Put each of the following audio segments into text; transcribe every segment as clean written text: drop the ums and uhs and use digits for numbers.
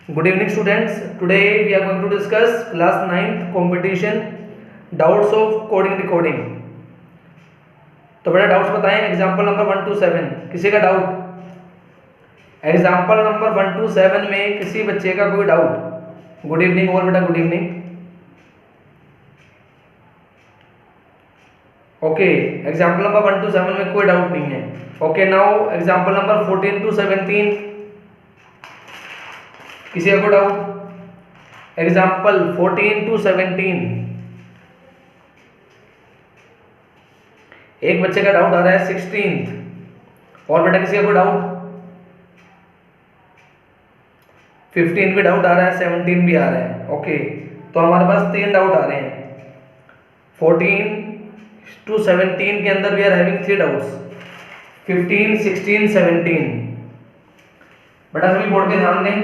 Good evening students. Today we are going to discuss class 9th competition doubts of coding decoding. तो बेटा doubts बताएं example number 1 to 7 किसी का doubt example number 1 to 7 में किसी बच्चे का कोई डाउट। गुड इवनिंग और बेटा good evening. Okay example number 1 to 7 में कोई डाउट नहीं है। Okay now example number 14 to 17 किसी का कोई डाउट एग्जाम्पल 14 to 17 एक बच्चे का डाउट आ रहा है 16th और बेटा किसी का कोई डाउट 15 भी डाउट आ रहा है 17 भी आ रहा है। ओके तो हमारे पास 3 डाउट आ रहे हैं 14 to 17 के अंदर वी आर हैविंग 3 डाउट्स 15 16 17। बेटा सभी बोर्ड पे ध्यान दें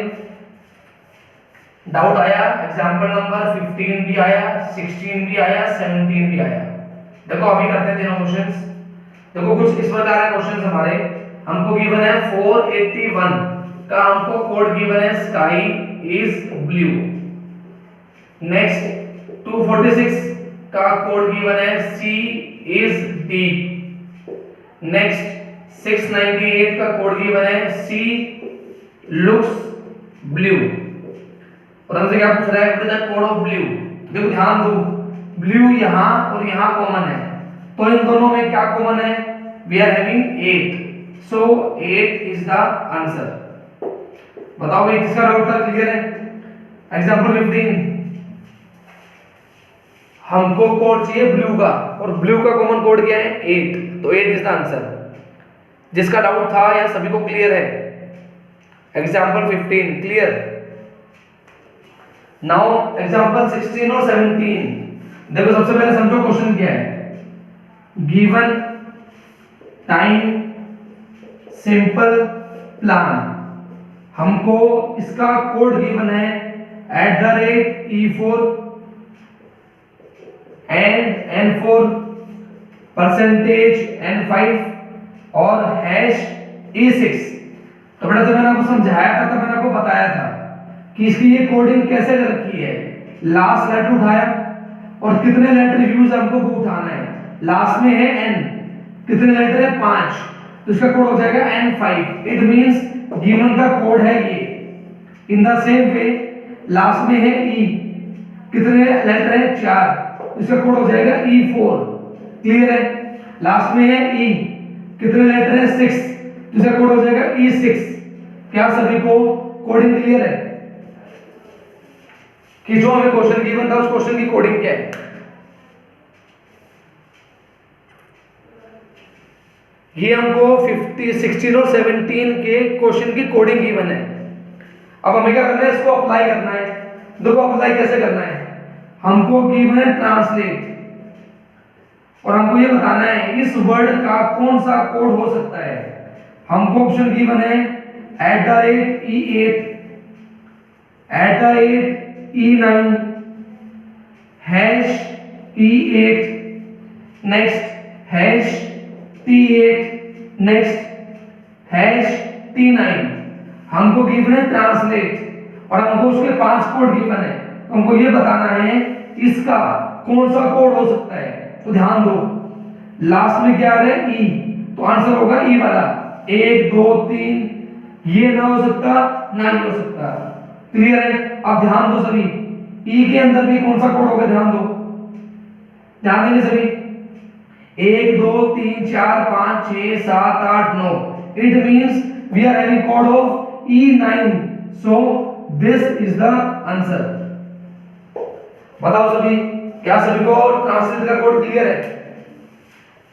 डाउट आया एग्जाम्पल नंबर 15 भी आया 16 भी आया 17 भी आया। देखो अभी करते हैं तीनों क्वेश्चंस। देखो कुछ इस प्रकार के क्वेश्चंस हमारे हमको गिवन है 481 का हमको कोड गिवन है स्काई इज ब्लू। नेक्स्ट 246 का कोड गिवन है सी इज डीप। नेक्स्ट 698 का कोड गिवन है सी लुक्स ब्लू। और हमसे क्या पूछ रहा है what is the code of blue. देखो ध्यान दो ब्लू यहाँ और यहाँ कॉमन है तो इन दोनों में क्या कॉमन है we are having 8 so 8 is the answer. बताओ भाई किसका डाउट था क्लियर है। एग्जांपल 15 हमको कोड चाहिए ब्लू का और ब्लू का कॉमन कोड क्या है 8 तो 8 इज द आंसर। जिसका डाउट था या सभी को क्लियर है एग्जांपल 15 क्लियर। नाउ एग्जांपल 16 और 17 देखो सबसे पहले समझो क्वेश्चन क्या है गिवन टाइम सिंपल प्लान। हमको इसका कोड गिवन है @E4 and N4 percentage N5 और #E6। तो बेटा जब मैंने आपको समझाया था तब मैंने आपको बताया था कि इसकी ये कोडिंग कैसे रखी है। लास्ट लेटर उठाया और कितने लेटर यूज हमको वो उठाना है। लास्ट में है n कितने लेटर है 5 तो इसका कोड हो जाएगा N5। इट मींस गिवन का कोड है ये। इन द सेम वे लास्ट में है E कितने लेटर है 4 इसका कोड हो जाएगा E4 क्लियर है। लास्ट में है E कितने लेटर है 6 इसका कोड हो जाएगा E6। क्या सभी को कोडिंग क्लियर है कि जो हमें क्वेश्चन गिवन था उस क्वेश्चन की कोडिंग क्या है। ये हमको 50 16 और 17 के क्वेश्चन की कोडिंग गिवन है। अब हमें क्या करना है इसको अप्लाई करना है। देखो अप्लाई कैसे करना है हमको गिवन है ट्रांसलेट और हमको ये बताना है इस वर्ड का कौन सा कोड हो सकता है। हमको ऑप्शन गिवन है @E8 @E9 #E8 next #T8 next #T9। हमको गिवन है ट्रांसलेट और हमको उसके 5 कोड गिवन है। हमको ये बताना है इसका कौन सा कोड हो सकता है। तो ध्यान दो लास्ट में क्या आ रहा है E तो आंसर होगा E वाला 1 2 3 ये ना हो सकता ना ही हो सकता क्लियर है। अब ध्यान दो सभी E के अंदर भी कौन सा कोड होगा ध्यान दो ध्यान देंगे सभी 1 2 3 4 5 6 7 8 9 it means we are having code of E9 so this is the answer. बताओ सभी क्या सभी को ट्रांसलेट का कोड क्लियर है।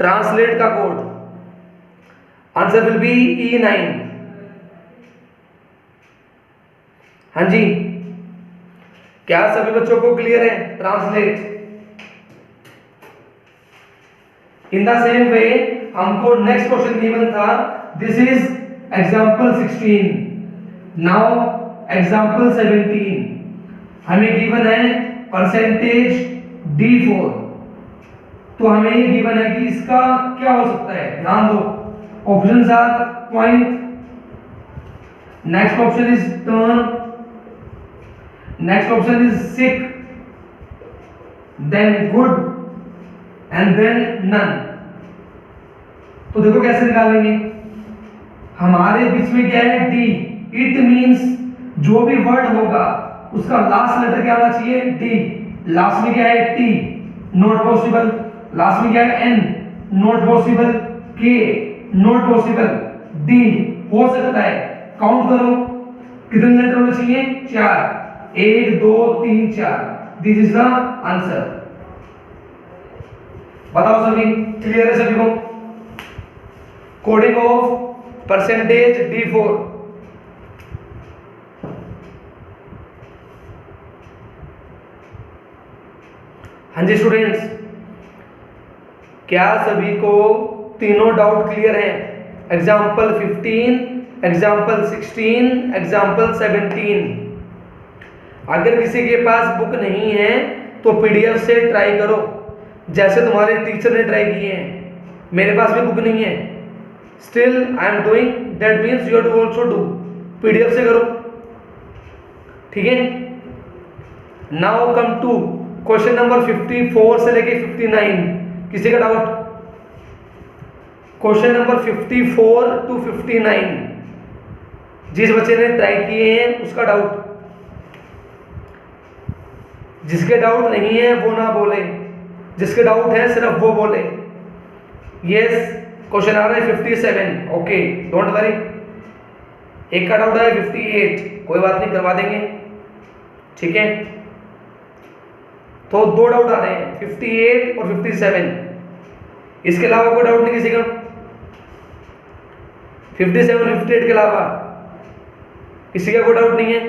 ट्रांसलेट का code answer will be E9। हाँ जी क्या सभी बच्चों को क्लियर है translate. In the same way हमको नेक्स्ट क्वेश्चन गिवन था this is example 16। Now example 17 हमें गिवन है परसेंटेज D4 तो हमें ये गिवन है कि इसका क्या हो सकता है। ध्यान दो options are point Next option is turn, next option is sick, then good and then none. तो देखो कैसे निकालेंगे, हमारे बीच में क्या है डी, इट मींस जो भी वर्ड होगा उसका लास्ट लेटर क्या होना चाहिए डी, लास्ट में क्या है टी, नॉट पॉसिबल, लास्ट में क्या है एन, नॉट पॉसिबल, के, नॉट पॉसिबल, डी हो सकता है। काउंट करो कितने लेटर होने चाहिए, 4, 1 2 3 4, दिस इज द आंसर। बताओ सभी, क्लियर है सभी को? Coding of percentage D4। हाँ जी स्टूडेंट्स, क्या सभी को तीनों डाउट क्लियर हैं? Example 15, example 16, example 17। अगर किसी के पास बुक नहीं है तो पीडीएफ से ट्राई करो, जैसे तुम्हारे टीचर ने ट्राई किए हैं। मेरे पास भी बुक नहीं है, still I am doing, that means you have to also do, PDF से करो, ठीक है। Now come to question number 54 से लेके 59। किसी का डाउट? क्वेश्चन नंबर 54 to 59 जिस बच्चे ने ट्राई किए हैं उसका डाउट, जिसके डाउट नहीं है वो ना बोले, जिसके डाउट है सिर्फ वो बोले। यस, क्वेश्चन आ रहा है 57, ओके डोंट वरी। एक का डाउट है 58, कोई बात नहीं, करवा देंगे, ठीक है। तो 2 डाउट आ रहे हैं, 58 और 57। इसके अलावा कोई डाउट नहीं किसी का? 57 58 के अलावा किसी का कोई डाउट नहीं है?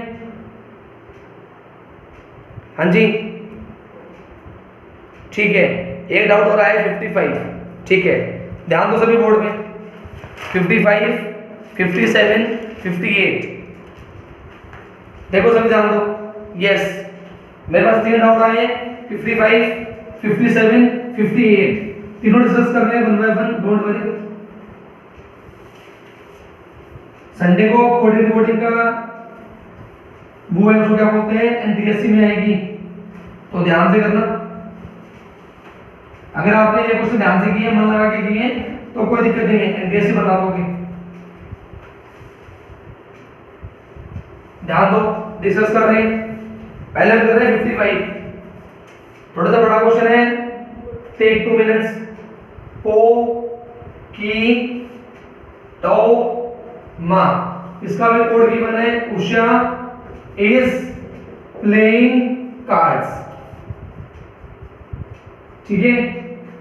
हाँ जी, ठीक है। एक डाउट हो रहा है 55, ठीक है। ध्यान दो सभी बोर्ड में, 55, 57, 58। देखो सभी ध्यान दो। यस, मेरे पास 3 डाउट आए हैं, 55, 57, 58। तीनों डिस्कस कर रहे हैं 1 by 1, डोंट वरी। संडे को कोडिंग रिपोर्टिंग का वो है, उसको क्या बोलते हैं, एनटीएससी में आएगी, तो ध्यान से करना। अगर आपने ये क्वेश्चन ध्यान से किए, मन लगा के किए, तो कोई दिक्कत नहीं है, एनटीएससी बता दोगे। ध्यान दो, डिस्कस कर रहे हैं। पहले हम कर रहे हैं 55, थोड़ा सा बड़ा क्वेश्चन है, टेक 2 मिनट्स। पो की टो मा, इसका भी कोड गिवन है, उषा इज प्लेइंग कार्ड्स, ठीक है।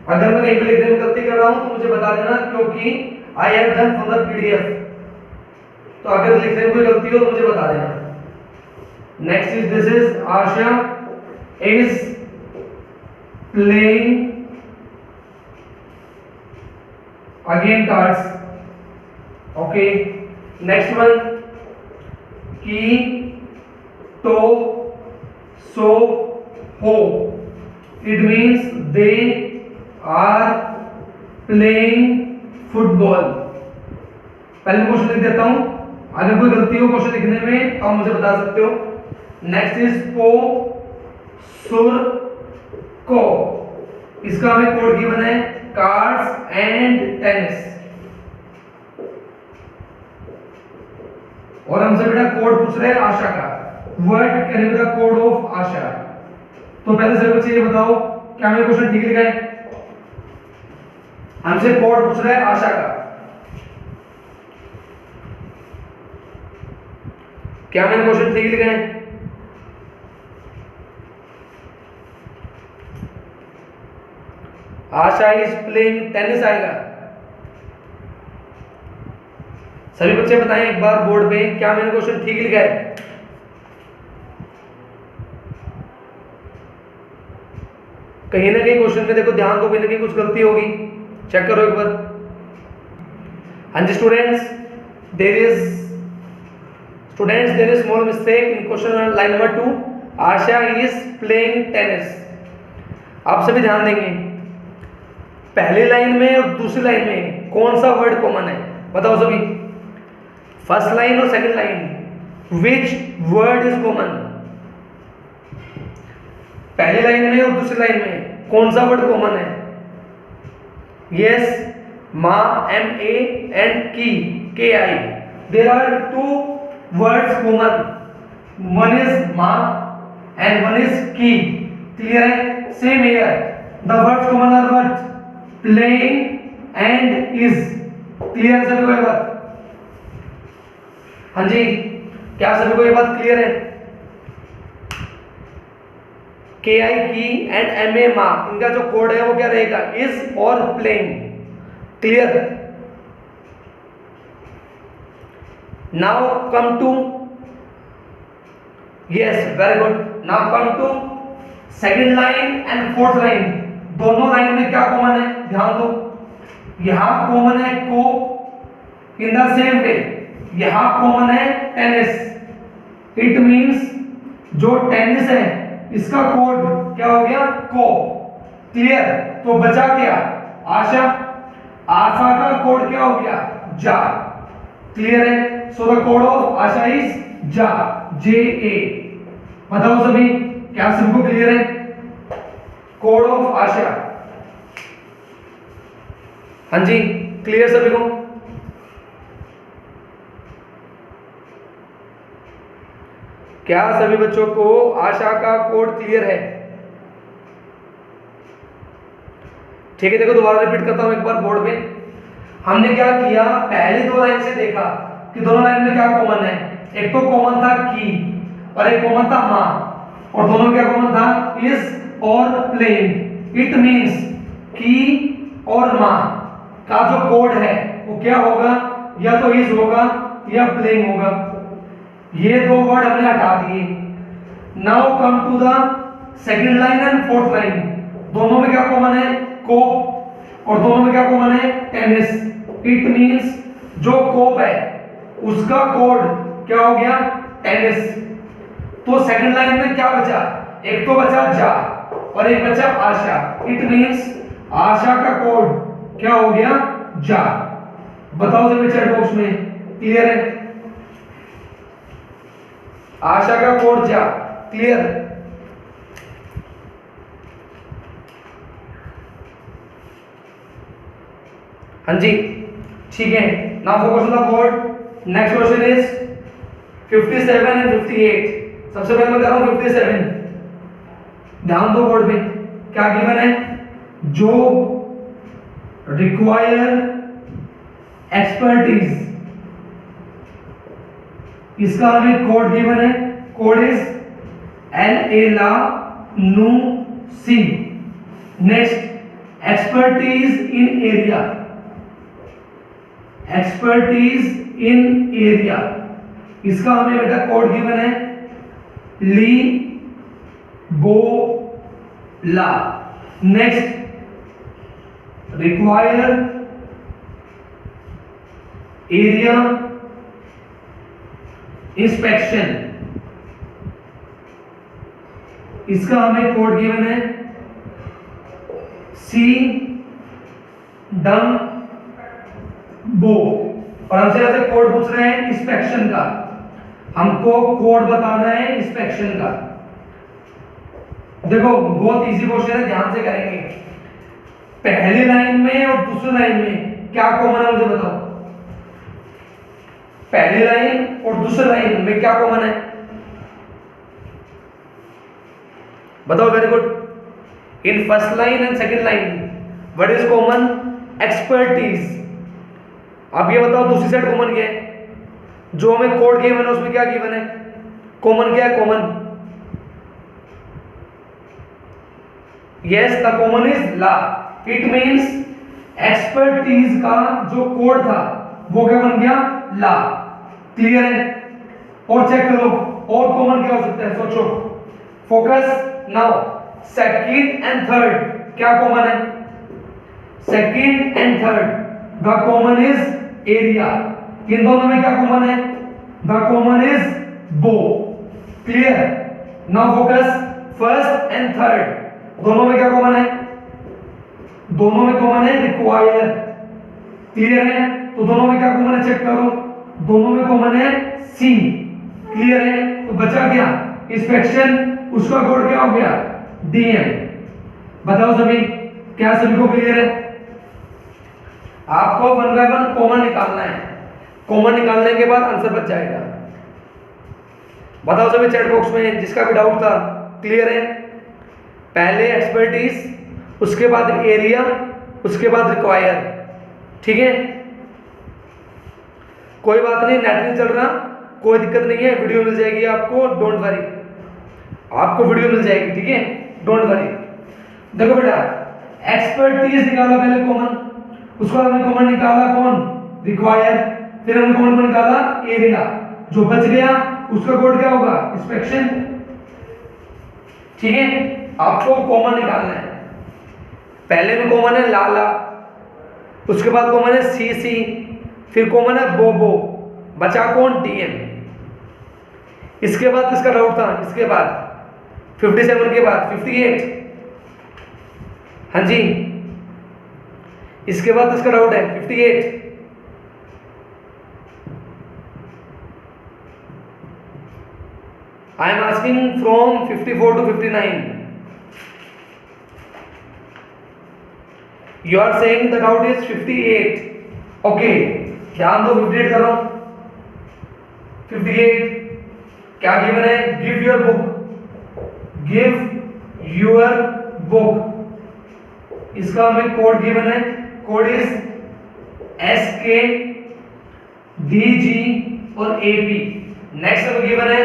अगर मैं कहीं पे लिखने में गलती कर रहा हूं तो मुझे बता देना, क्योंकि I have done from the PDF, तो अगर लिखने में कोई गलती हो तो मुझे बता देना। Next is this is Asha is playing again cards, okay. Next one, की तो सो हो, it means they are playing football. पहले क्वेश्चन लिख देता हूं, अगर कोई गलती हो क्वेश्चन लिखने में तो आप मुझे बता सकते हो। नेक्स्ट इज पो सुर को, इसका हमें कोड गिवन है, कार्ड्स एंड टेनिस। और हमसे बेटा कोड पूछ रहे हैं आशा का, what can be the code of Asha. तो पहले सभी बच्चे ये बताओ, क्या हमने क्वेश्चन ठीक लिखा है? हमसे कोड पूछ रहा है आशा का, क्या मैंने क्वेश्चन ठीक लिखा है? आशा इज प्लेइंग टेनिस आएगा। सभी बच्चे बताएं एक बार बोर्ड पे, क्या मैंने क्वेश्चन ठीक लिखा है? कहीं ना कहीं क्वेश्चन में देखो, ध्यान दो, कहीं ना कहीं कुछ गलती होगी, चेक करो एक बार। हाँ जी students, there is small mistake in question line number 2, Asha is playing tennis. आप सभी ध्यान देंगे, पहली लाइन में और दूसरी लाइन में कौन सा वर्ड कॉमन है? बताओ सभी, फर्स्ट लाइन और second line, which word is common? पहली लाइन में और दूसरी लाइन में कौन सा वर्ड कॉमन है? यस, माँ MA एंड की KI. There are two words common, one is माँ एंड वन इज की. क्लियर है? Same here the words common are what? Playing and is. Clear सभी को ये बात? हाँ जी, क्या सभी को ये बात क्लियर है? KI की एंड MA माँ, इनका जो कोड है वो क्या रहेगा? इज और playing. Clear? Now come to, yes very good. Now come to second line and fourth line. दोनों लाइन में क्या कॉमन है? ध्यान दो, यहां कॉमन है को इन द सेम वे. यहां कॉमन है टेनिस. इट मींस जो टेनिस है इसका कोड क्या हो गया? को. क्लियर? तो बचा क्या? आशा. आशा का कोड क्या हो गया? जा. क्लियर है? So the code of Asha is जा, JA. बताओ सभी, क्या सबको क्लियर है? कोड ऑफ आशा. हाँ जी, क्लियर सभी को? क्या सभी बच्चों को आशा का कोड क्लियर है? ठीक है, देखो दोबारा रिपीट करता हूं एक बार बोर्ड पे. हमने क्या किया, पहले दो लाइन से देखा कि दोनों लाइन में क्या कॉमन है. एक तो कॉमन था की और एक कॉमन था माँ, और दोनों में क्या कॉमन था? इज और प्लेइंग. इट मींस की और माँ का जो कोड है वो क्या होगा? या तो इज होगा या प्लेइंग होगा. ये दो वर्ड हमने हटा दिए. Now come to the second line and fourth line. दोनों में क्या कॉमन है? कोप. और दोनों में क्या कॉमन है? टेनिस. इट मींस जो कोप है उसका कोड क्या हो गया? टेनिस. तो सेकंड लाइन में क्या बचा? एक तो बचा जा और एक बचा आशा. इट मींस आशा का कोड क्या हो गया? जा. बताओ सभी चैट बॉक्स में, क्लियर है? आशा का कोड जा. क्लियर? हाँ जी, ठीक है. Now focus on the board. Next question is 57 and 58. सबसे पहले मैं कर रहा हूं 57. ध्यान दो बोर्ड पे, क्या गिवन है? जो रिक्वायर एक्सपर्टीज, इसका हमें कोड गिवन है. Code is LA NU C. Next, expertise in area. Expertise in area, इसका हमें बेटा कोड गिवन है ली बो ला. नेक्स्ट, रिक्वायर एरिया इंस्पेक्शन, इसका हमें कोड गिवन है सी डम बो. और हमसे ऐसे कोड पूछ रहे हैं इंस्पेक्शन का. हमको कोड बताना है इंस्पेक्शन का. देखो बहुत इजी क्वेश्चन है, ध्यान से करेंगे. पहली लाइन में और दूसरी लाइन में क्या कॉमन है मुझे बताओ. पहली लाइन और दूसरी लाइन में क्या कॉमन है? बताओ. Very good. In first line and second line what is common? Expertise. अब ये बताओ दूसरी साइड कॉमन क्या है? जो हमें कोड गिवन है उसमें क्या गिवन है? कॉमन क्या है? Common, yes the common is ला. इट मींस एक्सपर्टीज का जो कोड था वो क्या बन गया? ला. क्लियर है? और चेक करो और कॉमन क्या हो सकता है, सोचो. Focus now. Second and third क्या कॉमन है? Second and third the common is area. इन दोनों में क्या कॉमन है? The common is bow. Clear? Now focus. First and third दोनों में क्या कॉमन है? दोनों में कॉमन है रिक्वायर. क्लियर है? तो दोनों में क्या कॉमन है चेक करो. दोनों में कॉमन है सी. क्लियर है? तो बचा क्या? इंस्पेक्शन. उसका कोड क्या हो गया? DM। बताओ सभी, क्या सभी को क्लियर है? आपको 1 बाय 1 कॉमन निकालना है, कॉमन निकालने के बाद आंसर बच जाएगा। बताओ सभी चैट बॉक्स में जिसका भी डाउट था, क्लियर है? पहले एक्सपर्टीज, उसके बाद एरिया, उसके बाद रिक्वायर। ठीक है, कोई बात नहीं, नेट नहीं चल रहा, कोई दिक्कत नहीं है, वीडियो मिल जाएगी आपको, डोंट वरी, आपको वीडियो मिल जाएगी। ठीक है, डोंट वरी। देखो बेटा, एक्सपर्टीज निकाला पहले कॉमन, उसको हमने कॉमन निकाला कौन? रिक्वायर। फिर हमने कॉमन को निकाला एरिया, जो बच गया उसका कोड क्या होगा? इंस्पेक्शन। ठीक है, आपको कॉमन निकालना है। पहले में कॉमन है लाला, उसके बाद कॉमन है सीसी, फिर कॉमन है बोबो, बचा कौन? टीएम। इसके बाद किसका डाउट था? इसके बाद 57 के बाद 58। हाँ जी, इसके बाद किसका डाउट है? 58। I am asking from 54 to 59। You are saying the doubt is 58। Okay, ध्यान दो, 58 कर रहा हूं। 58 क्या गिवन है? Give your book, give your book. इसका हमें कोड गिवन है, कोड इज SK DG और AP। नेक्स्ट हमें गिवन है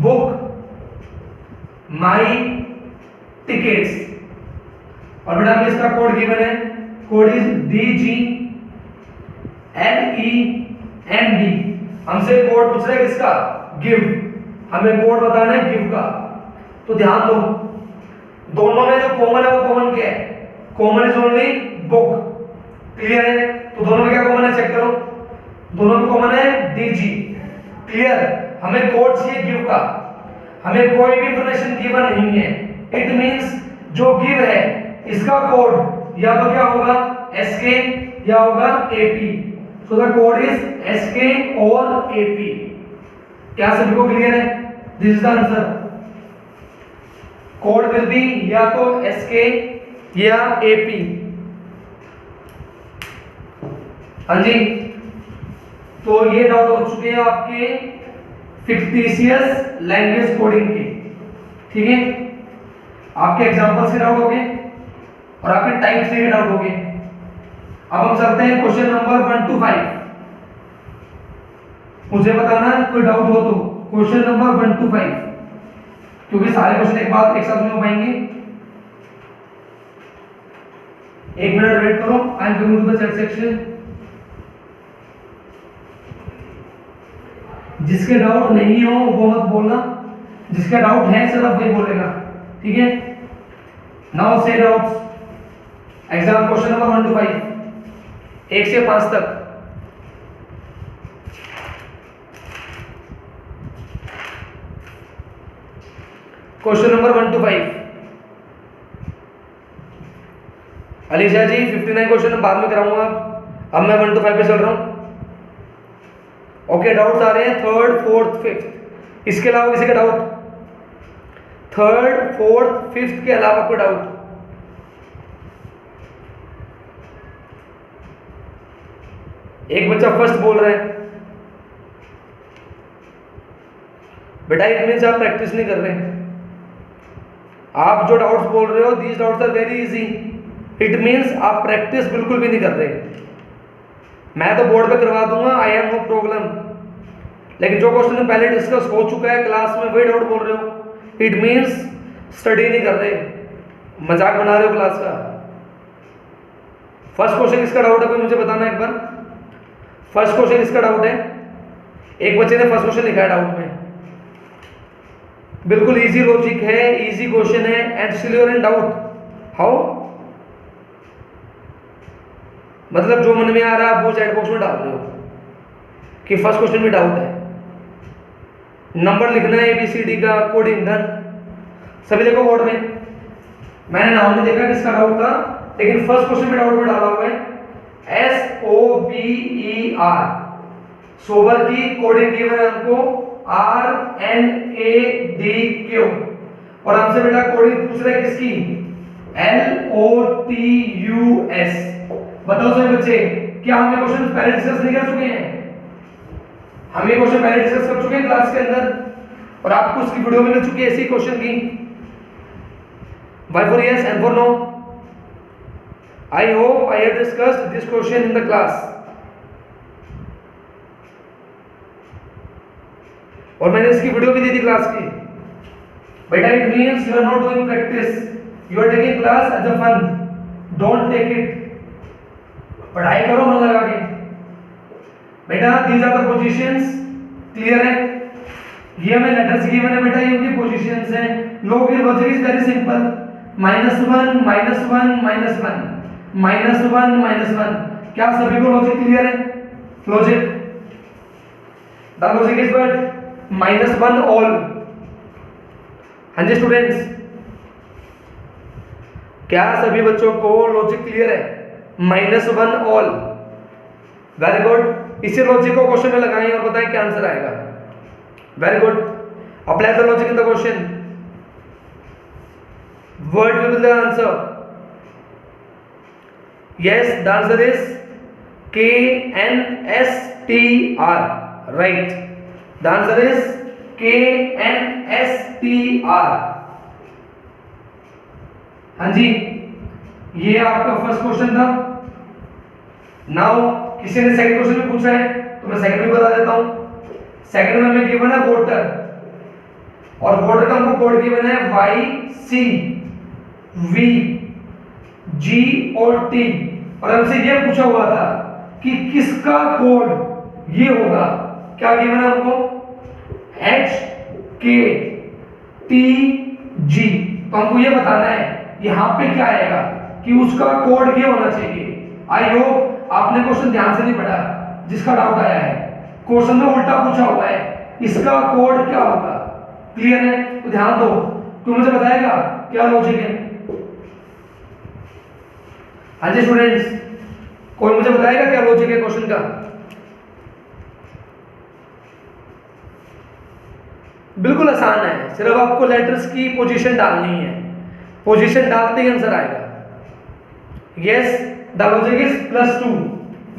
बुक माई टिकट्स, और बेटा हमें इसका कोड गिवन है, कोड इज DG LEND। हमसे कोड पूछ रहे किसका? गिव। हमें कोड बताना है गिव का। तो ध्यान दो, दोनों में जो कॉमन है वो कॉमन क्या है? Common is only book. Clear है? तो दोनों में क्या कॉमन है? चेक करो, दोनों में कॉमन है DG। क्लियर? हमें कोड चाहिए गिव का, हमें कोई भी इंफॉर्मेशन गिवन नहीं है। इट मींस जो गिव है इसका कोड या तो क्या होगा? SK या होगा AP। So the code is SK और AP। क्या सभी को क्लियर है? This is the answer. Code will be या तो SK या AP। हाँ जी, तो ये डाउट हो चुके हैं आपके फिक्टिशियस लैंग्वेज कोडिंग के। ठीक है, आपके एग्जांपल्स के डाउट हो गए और आपके टाइप 3 के डाउट हो गए। अब हम चलते हैं क्वेश्चन नंबर 1 to 5। मुझे बताना है कोई डाउट हो तो, क्वेश्चन नंबर 1 to 5, क्योंकि सारे क्वेश्चन एक साथ नहीं हो पाएंगे। एक मिनट वेट करो, I am going to the chat section. जिसके डाउट नहीं हो वो मत बोलना, जिसका डाउट है सिर्फ वही बोलेगा। ठीक है, now say doubts. Exam question number 1 to 5, 1 से 5 तक। Question number 1 to 5। Alisha ji 59 question बाद में कराऊंगा, अब मैं 1 to 5 पे चल रहा हूं। ओके, डाउट्स आ रहे हैं 3rd 4th 5th। इसके अलावा किसी का डाउट? 3rd 4th 5th के अलावा कोई डाउट? एक बच्चा फर्स्ट बोल रहा है। बेटा इट मींस आप प्रैक्टिस नहीं कर रहे हैं। आप जो डाउट्स बोल रहे हो, these doubts are very easy. It means आप प्रैक्टिस बिल्कुल भी नहीं कर रहे। मैं तो बोर्ड पे करवा दूंगा, आई हैव नो प्रॉब्लम, लेकिन जो क्वेश्चन पहले डिस्कस हो चुका है क्लास में वही डाउट बोल रहे हो, इट मींस स्टडी नहीं कर रहे, मजाक बना रहे हो क्लास का। फर्स्ट क्वेश्चन किसका डाउट है, कोई मुझे बताना एक बार। फर्स्ट क्वेश्चन किसका डाउट है? एक बच्चे ने फर्स्ट क्वेश्चन लिखा है डाउट में। बिल्कुल इजी लॉजिक है, इजी क्वेश्चन है, and still you are in doubt. How? मतलब जो मन में आ रहा है वो चैट बॉक्स में डाल रहे हो कि फर्स्ट क्वेश्चन में डाउट है। नंबर लिखना है ABCD का, कोडिंग डन। सभी देखो बोर्ड में, मैंने नाम नहीं देखा किसका डाउट था, लेकिन फर्स्ट क्वेश्चन में डाउट में डाला हुआ है SOBER। सोबर की कोडिंग गिवन है हमको RNADQ। और हमसे बेटा कोडिंग पूछ रहे किसकी, LOTUS। बताओ सभी बच्चे, क्या हम ये क्वेश्चन पहले डिस्कस नहीं कर चुके हैं? हम ये क्वेश्चन पहले डिस्कस कर चुके हैं क्लास के अंदर, और आपको उसकी वीडियो मिल चुकी है इसी क्वेश्चन की। Why for yes and for no? I hope I have discussed this question in the class. और मैंने इसकी वीडियो भी दी थी क्लास की। बेटा it means you are not doing practice, you are taking class as a fun. Don't take it. पढ़ाई करो मन लगा के। बेटा these are the positions, clear है? ये हमें लेटर्स गिवन है बेटा, ये उनकी पोजीशंस हैं। लॉजिक इज वेरी सिंपल, -1 -1 -1 क्या सभी को लॉजिक क्लियर है? Logic the logic is what, -1 all. हाँ जी स्टूडेंट्स, क्या सभी बच्चों को लॉजिक क्लियर है? -1 ऑल, वेरी गुड। इसी लॉजिक को क्वेश्चन में लगाएं और बताएं क्या आंसर आएगा। Very good. Apply the logic in the question. What will be the answer? Yes, the answer is KNSTR. Right. The answer is KNSTR. हाँ जी, ये आपका फर्स्ट क्वेश्चन था। नाउ किसी ने सेकंड क्वेश्चन भी पूछा है तो मैं सेकंड भी बता देता हूं। सेकंड में हमें गिवन है वोटर, और वोटर का हमको कोड गिवन है YCVGOT, और हमसे ये पूछा हुआ था कि किसका कोड ये होगा। क्या गिवन है हमको? HKTG। तो हमको ये बताना है यहां पे क्या आएगा कि उसका कोड ये होना चाहिए। आई होप आपने क्वेश्चन ध्यान से नहीं पढ़ा, जिसका डाउट आया है। क्वेश्चन में उल्टा पूछा हुआ है, इसका कोड क्या होगा? क्लियर है? तो ध्यान दो, तू मुझे बताएगा क्या लॉजिक है? हाँ जी स्टूडेंट्स, कोई मुझे बताएगा क्या लॉजिक है क्वेश्चन का? बिल्कुल आसान है, सिर्फ आपको लेटर्स की पोजीशन डालनी है, पोजीशन डालते ही आंसर आएगा। Yes, the logic is +2।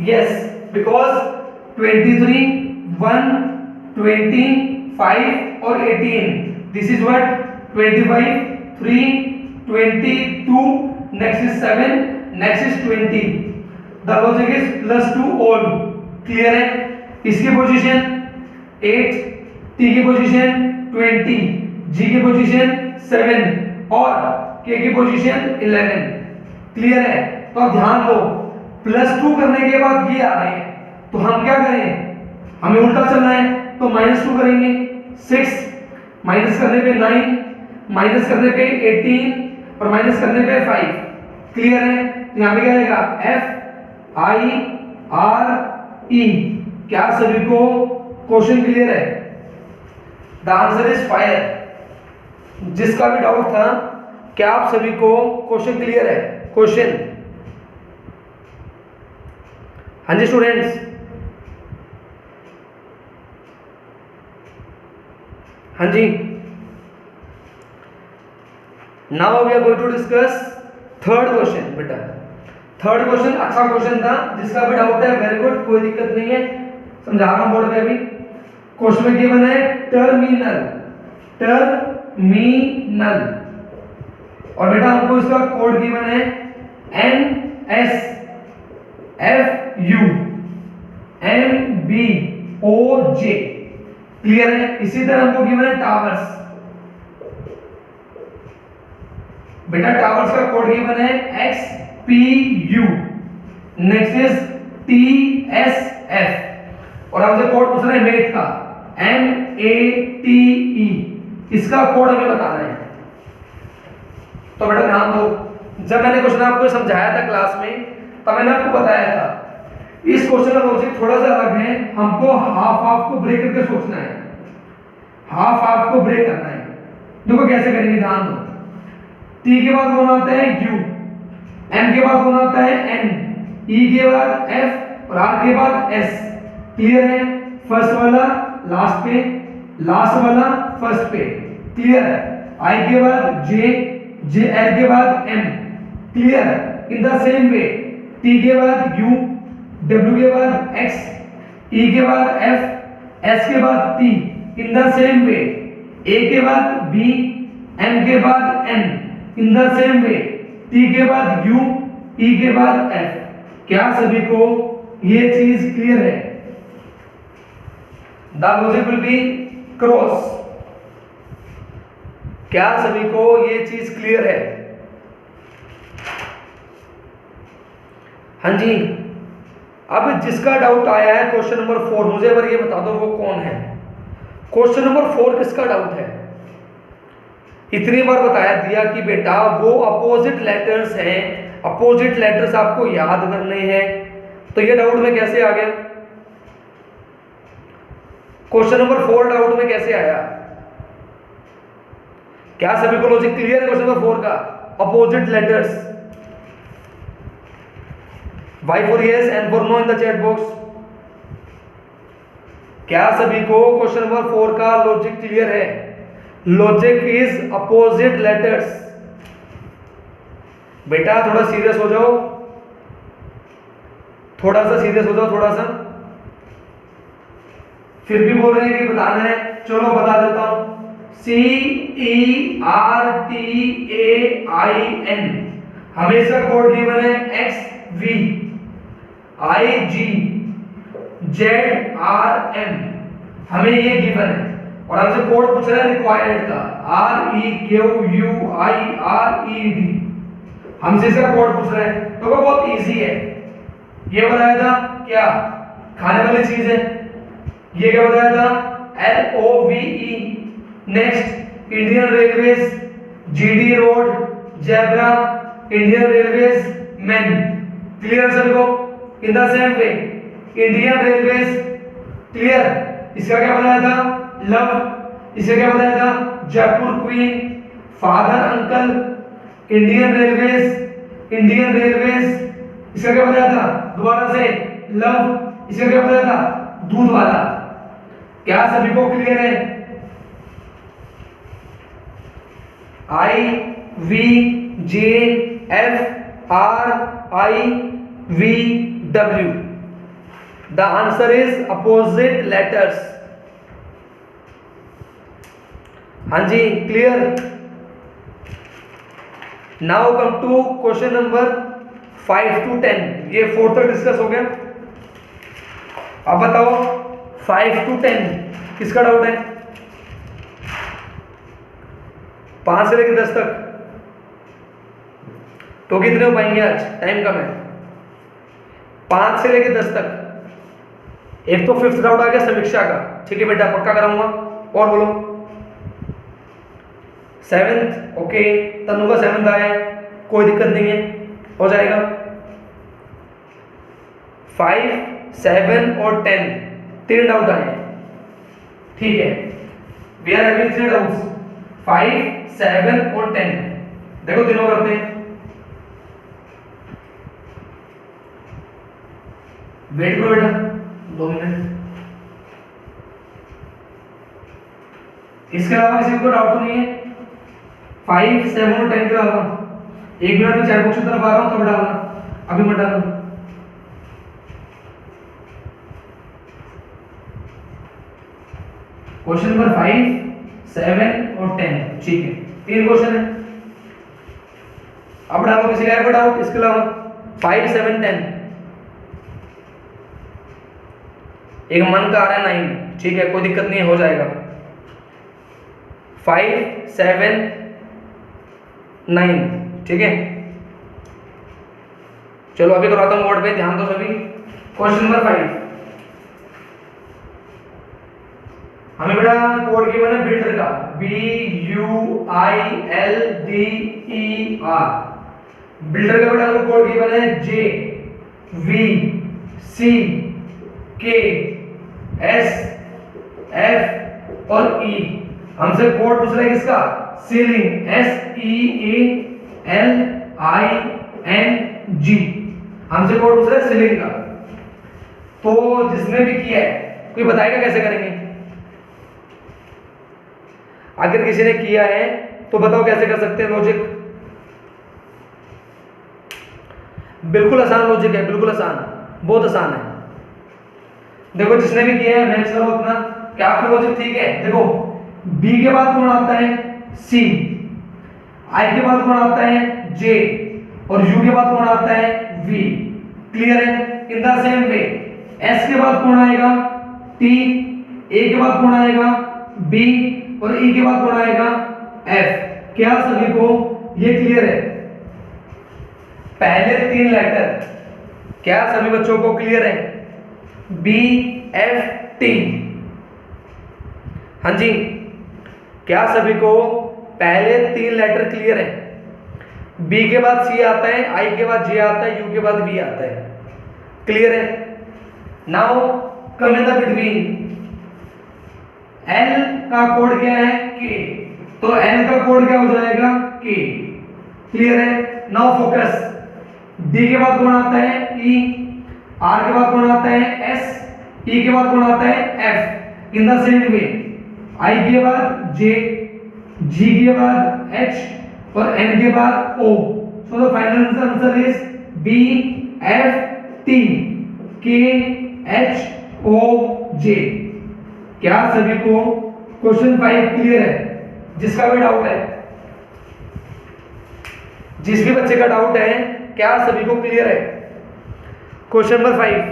Yes, because 23, 1, 20, 5 और 18, this is what 25, 3, 22, next is 7, next is 20। The logic is +2 all. Clear है? इसकी पोजीशन 8, टी की पोजीशन 20, जी की पोजीशन 7 और के की पोजीशन 11। क्लियर है? तो अब ध्यान दो, +2 करने के बाद ये आ रहे हैं, तो हम क्या करें? हमें उल्टा चलना है, तो -2 करेंगे। 6 माइनस करने पे 9, माइनस करने पे 18 और माइनस करने पे 5। क्लियर है? तो यहाँ पे क्या आएगा? FIRE। क्या सभी को क्वेश्चन क्लियर है? The answer is fire. जिसका भी डाउट था, क्या आप सभी को क्वेश्चन क्लियर है? क्वेश्चन, हाँ जी स्टूडेंट्स, हाँ जी। Now we are going to discuss third question. बेटा थर्ड क्वेश्चन अच्छा क्वेश्चन था, जिसका भी डाउट है वेरी गुड, कोई दिक्कत नहीं है, समझा रहा हूं बोर्ड पे। अभी क्वेश्चन में गिवन है टर्मिनल, टर्मिनल, और बेटा हमको इसका कोड गिवन है NSFUMBOJ। क्लियर है? इसी तरह हमको गिवन है टावर्स। बेटा टावर्स का कोड गिवन है XPU, नेक्स्ट इज TSF, और हमसे कोड पूछ रहे हैं मेट का MATE। इसका कोड हमें बताना है। तो बेटा ध्यान दो, जब मैंने क्वेश्चन आपको समझाया था क्लास में, तब मैंने आपको बताया था इस क्वेश्चन का लॉजिक थोड़ा सा अलग है। हमको हाफ को ब्रेक करके सोचना है, हाफ को ब्रेक करना है। देखो कैसे करेंगे, ध्यान दो। T के बाद कौन आता है? U, M के बाद कौन आता है? N, E के बाद F और R के बाद S। क्लियर है? फर्स्ट वाला लास्ट पे, लास्ट वाला फर्स्ट पे। क्लियर है? आई के बाद जे, जे एल के बाद M, clear. In the same way T के बाद यू, डब्ल्यू के बाद एक्स, ई के बाद एफ, एस के बाद T. In the same way A के बाद बी, एम के बाद N. In the same way T के बाद यू, ई के बाद एफ। क्या सभी को ये चीज क्लियर है? The logic will be cross. क्या सभी को ये चीज क्लियर है? हाँ जी। अब जिसका डाउट आया है क्वेश्चन नंबर 4, मुझे अगर ये बता दो वो कौन है। क्वेश्चन नंबर 4 किसका डाउट है? इतनी बार बताया दिया कि बेटा वो अपोजिट लेटर्स हैं, अपोजिट लेटर्स आपको याद करने हैं, तो ये डाउट में कैसे आ गया? क्वेश्चन नंबर 4 डाउट में कैसे आया? क्या सभी को लॉजिक क्लियर है क्वेश्चन नंबर 4 का? Opposite letters. Y for yes and for no in the chat box। क्या सभी को क्वेश्चन नंबर 4 का लॉजिक क्लियर है? Logic is opposite letters. बेटा थोड़ा सीरियस हो जाओ, थोड़ा सा सीरियस हो जाओ, थोड़ा सा। फिर भी बोल रहे हैं कि बताना है, चलो बता देता हूं। CERTAIN हमेशा कोड गिवन है XV, IG, ZRM, हमें ये गिवन है और हमसे कोड पूछ रहा है रिक्वायर्ड का REQUIRED, हमसे इसका कोड पूछ रहा है। तो वो बहुत इजी है। ये बताया था क्या खाने वाली चीज है, ये क्या बताया था LOVE। Next Indian railways, GD road, zebra, Indian railways main. Clear सभी को? इन the same way Indian railways, clear. इसका क्या बताया था लव, इसका क्या बताया था Jaipur queen, father uncle, Indian railways, Indian railways. इसका क्या बताया था दोबारा से लव, इसका क्या बताया था दूध वाला। क्या सभी को क्लियर है? IVJFRIVW, the answer is opposite letters। हाँ जी, clear. Now come to question number 5 to 10। ये 4 तक डिस्कस हो गया। अब बताओ 5 to 10 किसका डाउट है? 5 से लेकर 10 तक तो कितने हो पाएंगे? आज टाइम कम है। 5 से लेकर 10 तक। एक तो 5th डाउट आ गया समीक्षा का, ठीक है बेटा, पक्का कराऊंगा। और बोलो 7th, ओके। तनु का 7th आया है, कोई दिक्कत नहीं है, हो जाएगा। 5, 7 और 10 3 डाउट आए हैं, ठीक है। वी आर हैविंग 3 डाउट्स, 5, 7 और 10। देखो तीनों करते हैं। वेट करो बेटा 2 मिनट। इसके अलावा किसी को डाउट तो नहीं है? 5, 7 और 10 के अलावा 1 मिनट में चैट बॉक्स की तरफ आ रहा हूं, तब डालना, अभी मत डालना। क्वेश्चन नंबर 5, 7 और 10, ठीक है। 3 क्वेश्चन है। अब डालो किसी का डाउट इसके अलावा। 5, 7, 10। एक मन का आ रहा है 9, ठीक है, कोई दिक्कत नहीं है, हो जाएगा। 5, 7, 9, ठीक है। चलो अभी करवाता हूं बोर्ड पे, ध्यान दो सभी। क्वेश्चन नंबर 5, हमें बेटा कोड गिवन है बिल्डर का, BUILDER। बिल्डर का बेटा कोड गिवन है JVCKSF और E। हमसे कोड पूछ रहा है किसका? Ceiling, SEALING। हमसे कोड पूछ रहा है सीलिंग का। तो जिसने भी किया है कोई बताएगा कैसे करेंगे? अगर किसी ने किया है तो बताओ कैसे कर सकते हैं लॉजिक? बिल्कुल आसान लॉजिक है, बिल्कुल आसान, बहुत आसान है। देखो जिसने भी किया है मैच करो अपना, क्या आपका लॉजिक ठीक है? देखो बी के बाद कौन आता है? सी, आई के बाद कौन आता है? जे, और यू के बाद कौन आता है? वी। क्लियर है? इन द सेम वे एस के बाद कौन आएगा? टी, ए के बाद कौन आएगा? बी, और ई के बाद कौन आएगा? एफ। क्या सभी को ये क्लियर है? पहले 3 लेटर क्या सभी बच्चों को क्लियर है? B, F, T. हाँ जी, क्या सभी को पहले 3 लेटर क्लियर है? बी के बाद सी आता है, आई के बाद जे आता है, यू के बाद वी आता है। क्लियर है? Now come in the between, L का कोड क्या है? के, तो एल का कोड क्या हो जाएगा? के। क्लियर है? नाउ फोकस, डी के बाद कौन आता है? ई, आर के बाद कौन आता है? एस, ई के बाद कौन आता है? F. In the same way I के बाद जे, जी के बाद एच, और एन के बाद O. So the final answer is B, F, T, K, H, O, J. क्या सभी को क्वेश्चन 5 क्लियर है? जिसका भी डाउट है, जिस भी बच्चे का डाउट है, क्या सभी को क्लियर है? Question number 5।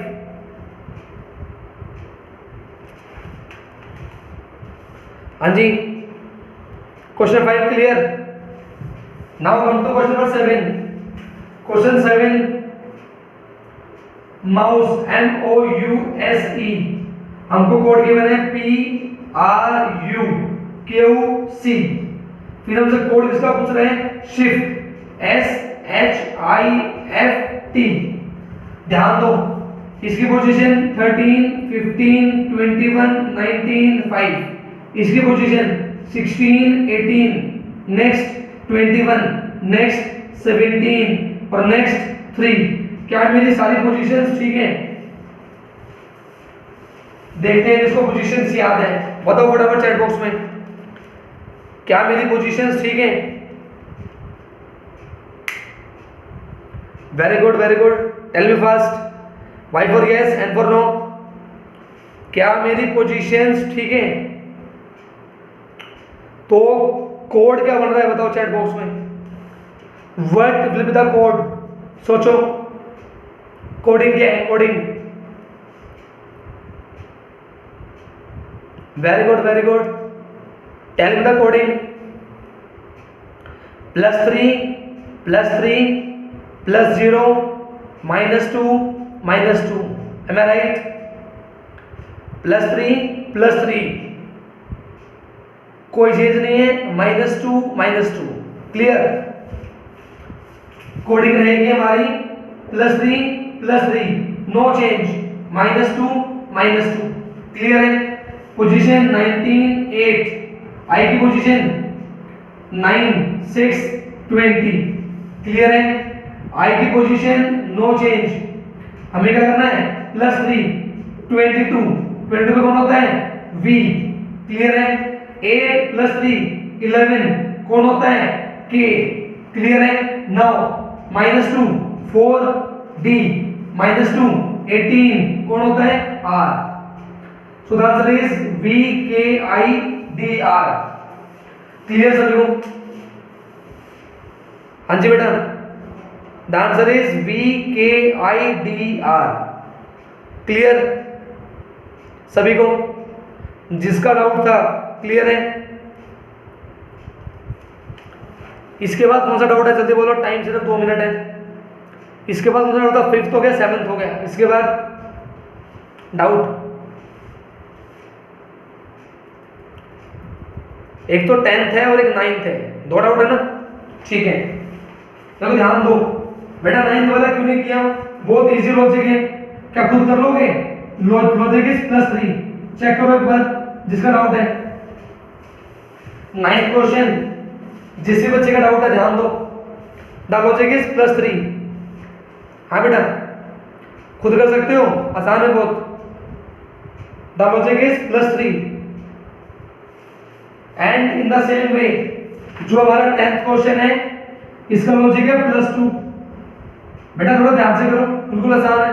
हाँ जी, question 5 clear. Now come to question number 7। Question 7, mouse, MOUSE, हमको कोड गिवन है PRUQC। फिर हमसे कोड किसका पूछ रहे हैं? Shift, SHIFT। ध्यान दो, इसकी पोजीशन 13, 15, 21, 19, 5। इसकी पोजीशन 16, 18, नेक्स्ट 21, नेक्स्ट 17 और नेक्स्ट 3। क्या मेरी सारी पोजीशंस ठीक हैं? देखते हैं जिसको पोजीशंस याद है, बताओ फटाफट चैट बॉक्स में, क्या मेरी पोजीशंस ठीक हैं? Very good, very good. Tell me fast, Y for yes, N for no. क्या मेरी पोजीशंस ठीक हैं? तो कोड क्या बन रहा है बताओ चैट बॉक्स में। What will be the code? सोचो, कोडिंग क्या है? Coding, very good, very good. Tell me the coding. +3 +3 +0 -2 -2। Am I right? +3 +3, कोई चेंज नहीं है, -2 -2। क्लियर? कोडिंग रहेगी हमारी +3 +3, नो चेंज, -2 -2। क्लियर है? पोजीशन 19, 8, आई की पोजीशन 9, 6, 20। क्लियर है? आई की पोजीशन नो चेंज। हमें क्या करना है? +3, 22, 22 पे कौन होता है? V। क्लियर है? 8 +3, 11, कौन होता है? K। क्लियर है? नाउ -2, 4D, -2, 18, कौन होता है? R। So the answer is VKIDR। Clear सभी को? हाँ जी बेटा, the answer is VKIDR। Clear सभी को? जिसका डाउट था क्लियर है? इसके बाद कौन सा डाउट है? जल्दी बोलो, टाइम सिर्फ 2 मिनट है। इसके बाद कौन सा डाउट था? 5th हो गया, 7th हो गया, इसके बाद डाउट? एक तो 10th है और एक 9th है, 2 डाउट है ना? ठीक है, चलो ध्यान दो बेटा। 9th वाला क्यों नहीं किया? बहुत इजी लॉजिक है, क्या खुद कर लोगे? Logic is +3। चेक करो एक बार जिसका डाउट है। 9th क्वेश्चन, जिस भी बच्चे का डाउट है ध्यान दो। The logic is +3। हाँ बेटा, खुद कर सकते हो, आसान है बहुत। The logic is +3 and in the same way जो हमारा 10th क्वेश्चन है इसका लॉजिक है +2। बेटा थोड़ा ध्यान से करो, बिल्कुल आसान है।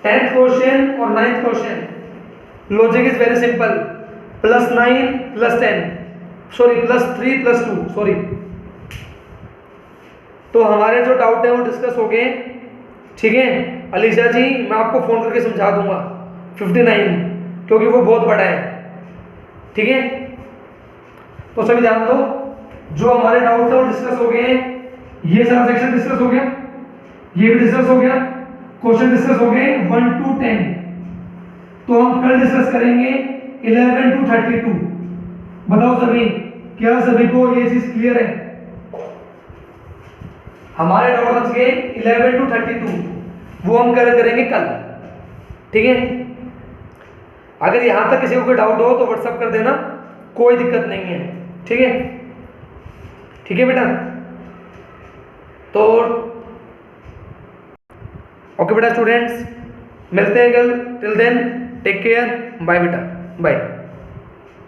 10th क्वेश्चन और 9th question logic is very simple, +9 +10 sorry +3 +2 sorry. तो हमारे जो डाउट है वो डिस्कस हो गए, ठीक है। अलीशा जी मैं आपको फोन करके समझा दूंगा 59, क्योंकि वो बहुत बड़ा है, ठीक है। तो सभी ध्यान दो, जो हमारे डाउट है वो डिस्कस हो गए। ये सारा सेक्शन डिस्कस हो गया, ये भी डिस्कस हो गया, क्वेश्चन डिस्कस हो गए 1 to 10। तो हम कल डिस्कस करेंगे 11 to 32। बताओ सभी, क्या सभी को ये चीज क्लियर है? हमारे डाउट बच गए 11 to 32, वो हम करेंगे कल, ठीक है। अगर यहां तक किसी को कोई डाउट हो तो व्हाट्सएप कर देना, कोई दिक्कत नहीं है, ठीक है। ठीक है बेटा, तो ओके बेटा स्टूडेंट्स, मिलते हैं कल। Till then take care, bye बेटा, बाय।